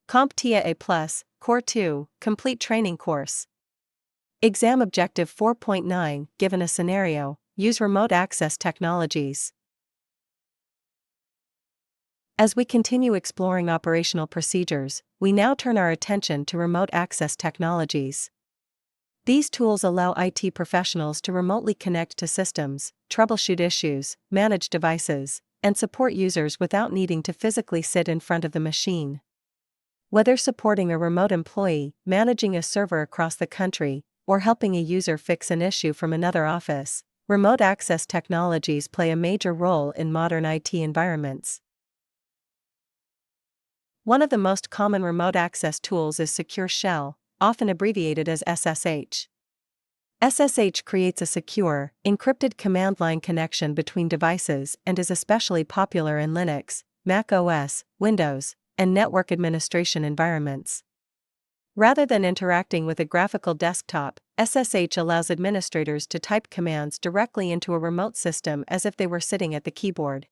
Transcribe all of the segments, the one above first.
CompTIA A Core 2 Complete Training Course. Exam Objective 4.9 Given a scenario, use remote access technologies. As we continue exploring operational procedures, we now turn our attention to remote access technologies. These tools allow IT professionals to remotely connect to systems, troubleshoot issues, manage devices, and support users without needing to physically sit in front of the machine. Whether supporting a remote employee, managing a server across the country, or helping a user fix an issue from another office, remote access technologies play a major role in modern IT environments. One of the most common remote access tools is Secure Shell, often abbreviated as SSH. SSH creates a secure, encrypted command line connection between devices and is especially popular in Linux, Mac OS, Windows, and network administration environments. Rather than interacting with a graphical desktop, SSH allows administrators to type commands directly into a remote system as if they were sitting at the keyboard.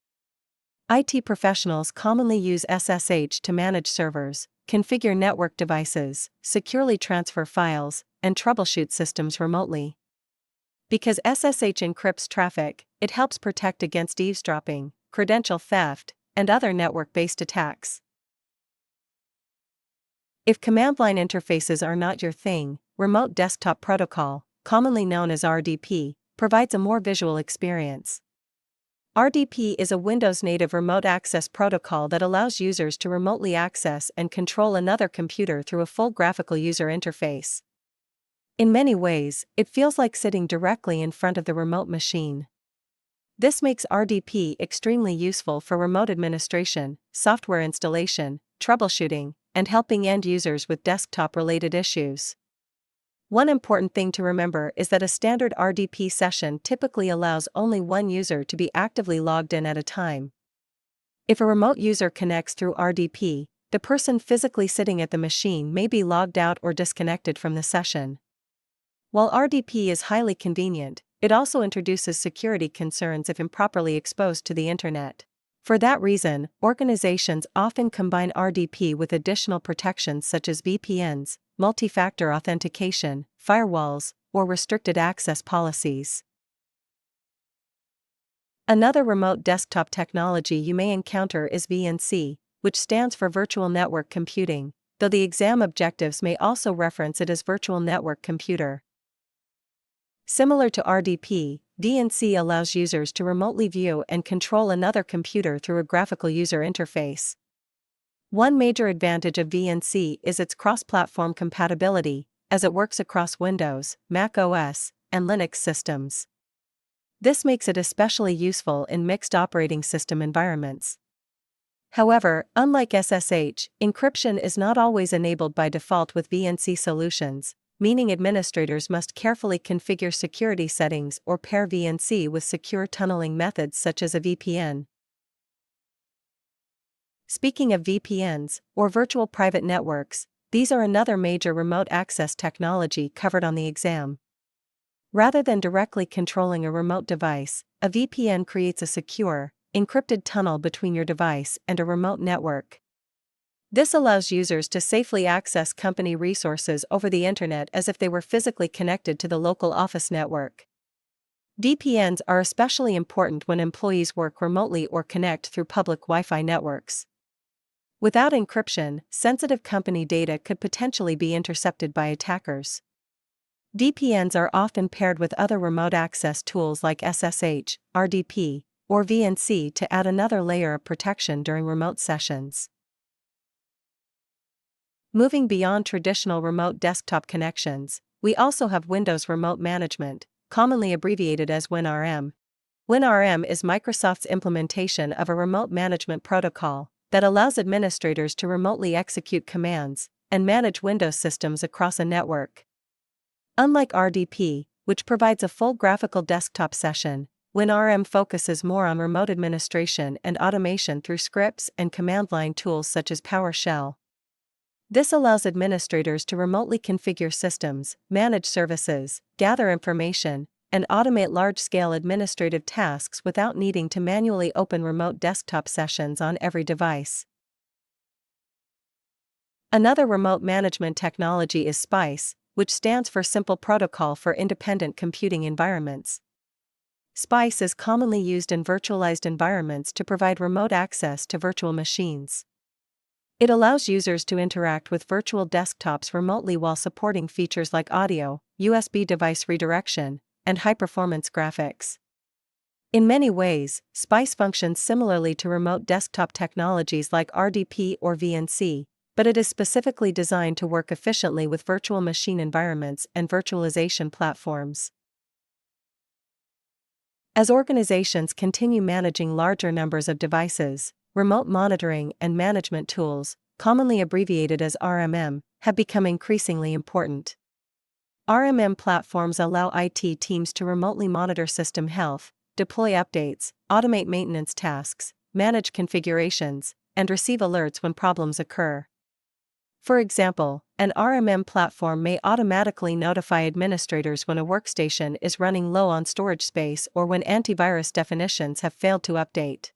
IT professionals commonly use SSH to manage servers, configure network devices, securely transfer files, and troubleshoot systems remotely. Because SSH encrypts traffic, it helps protect against eavesdropping, credential theft, and other network-based attacks. If command line interfaces are not your thing, Remote Desktop Protocol, commonly known as RDP, provides a more visual experience. RDP is a Windows-native remote access protocol that allows users to remotely access and control another computer through a full graphical user interface. In many ways, it feels like sitting directly in front of the remote machine. This makes RDP extremely useful for remote administration, software installation, troubleshooting, and helping end users with desktop-related issues. One important thing to remember is that a standard RDP session typically allows only one user to be actively logged in at a time. If a remote user connects through RDP, the person physically sitting at the machine may be logged out or disconnected from the session. While RDP is highly convenient, it also introduces security concerns if improperly exposed to the internet. For that reason, organizations often combine RDP with additional protections such as VPNs, multi-factor authentication, firewalls, or restricted access policies. Another remote desktop technology you may encounter is VNC, which stands for Virtual Network Computing, though the exam objectives may also reference it as Virtual Network Computer. Similar to RDP, VNC allows users to remotely view and control another computer through a graphical user interface. One major advantage of VNC is its cross-platform compatibility, as it works across Windows, Mac OS, and Linux systems. This makes it especially useful in mixed operating system environments. However, unlike SSH, encryption is not always enabled by default with VNC solutions, meaning administrators must carefully configure security settings or pair VNC with secure tunneling methods such as a VPN. Speaking of VPNs, or virtual private networks, these are another major remote access technology covered on the exam. Rather than directly controlling a remote device, a VPN creates a secure, encrypted tunnel between your device and a remote network. This allows users to safely access company resources over the internet as if they were physically connected to the local office network. VPNs are especially important when employees work remotely or connect through public Wi-Fi networks. Without encryption, sensitive company data could potentially be intercepted by attackers. VPNs are often paired with other remote access tools like SSH, RDP, or VNC to add another layer of protection during remote sessions. Moving beyond traditional remote desktop connections, we also have Windows Remote Management, commonly abbreviated as WinRM. WinRM is Microsoft's implementation of a remote management protocol that allows administrators to remotely execute commands and manage Windows systems across a network. Unlike RDP, which provides a full graphical desktop session, WinRM focuses more on remote administration and automation through scripts and command line tools such as PowerShell. This allows administrators to remotely configure systems, manage services, gather information, and automate large-scale administrative tasks without needing to manually open remote desktop sessions on every device. Another remote management technology is SPICE, which stands for Simple Protocol for Independent Computing Environments. SPICE is commonly used in virtualized environments to provide remote access to virtual machines. It allows users to interact with virtual desktops remotely while supporting features like audio, USB device redirection, and high-performance graphics. In many ways, SPICE functions similarly to remote desktop technologies like RDP or VNC, but it is specifically designed to work efficiently with virtual machine environments and virtualization platforms. As organizations continue managing larger numbers of devices, remote monitoring and management tools, commonly abbreviated as RMM, have become increasingly important. RMM platforms allow IT teams to remotely monitor system health, deploy updates, automate maintenance tasks, manage configurations, and receive alerts when problems occur. For example, an RMM platform may automatically notify administrators when a workstation is running low on storage space or when antivirus definitions have failed to update.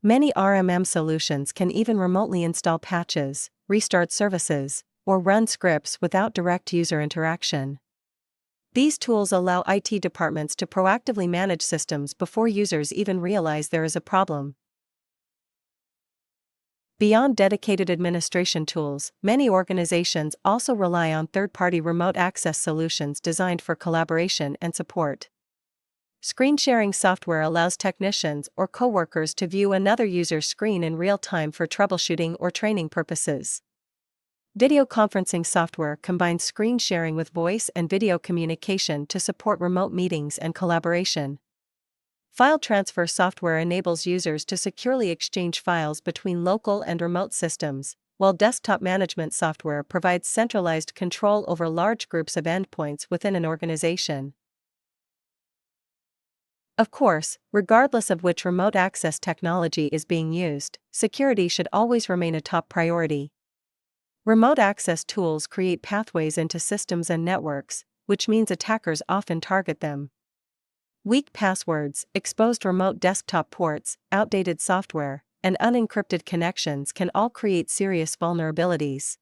Many RMM solutions can even remotely install patches, restart services, or run scripts without direct user interaction. These tools allow IT departments to proactively manage systems before users even realize there is a problem. Beyond dedicated administration tools, many organizations also rely on third-party remote access solutions designed for collaboration and support. Screen sharing software allows technicians or coworkers to view another user's screen in real time for troubleshooting or training purposes. Video conferencing software combines screen sharing with voice and video communication to support remote meetings and collaboration. File transfer software enables users to securely exchange files between local and remote systems, while desktop management software provides centralized control over large groups of endpoints within an organization. Of course, regardless of which remote access technology is being used, security should always remain a top priority. Remote access tools create pathways into systems and networks, which means attackers often target them. Weak passwords, exposed remote desktop ports, outdated software, and unencrypted connections can all create serious vulnerabilities.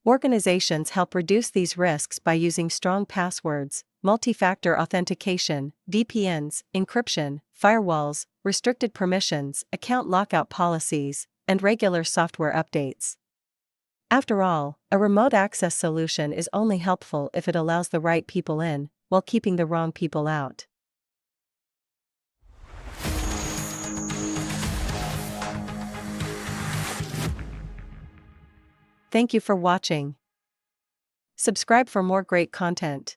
Organizations help reduce these risks by using strong passwords, multi-factor authentication, VPNs, encryption, firewalls, restricted permissions, account lockout policies, and regular software updates. After all, a remote access solution is only helpful if it allows the right people in, while keeping the wrong people out. Thank you for watching. Subscribe for more great content.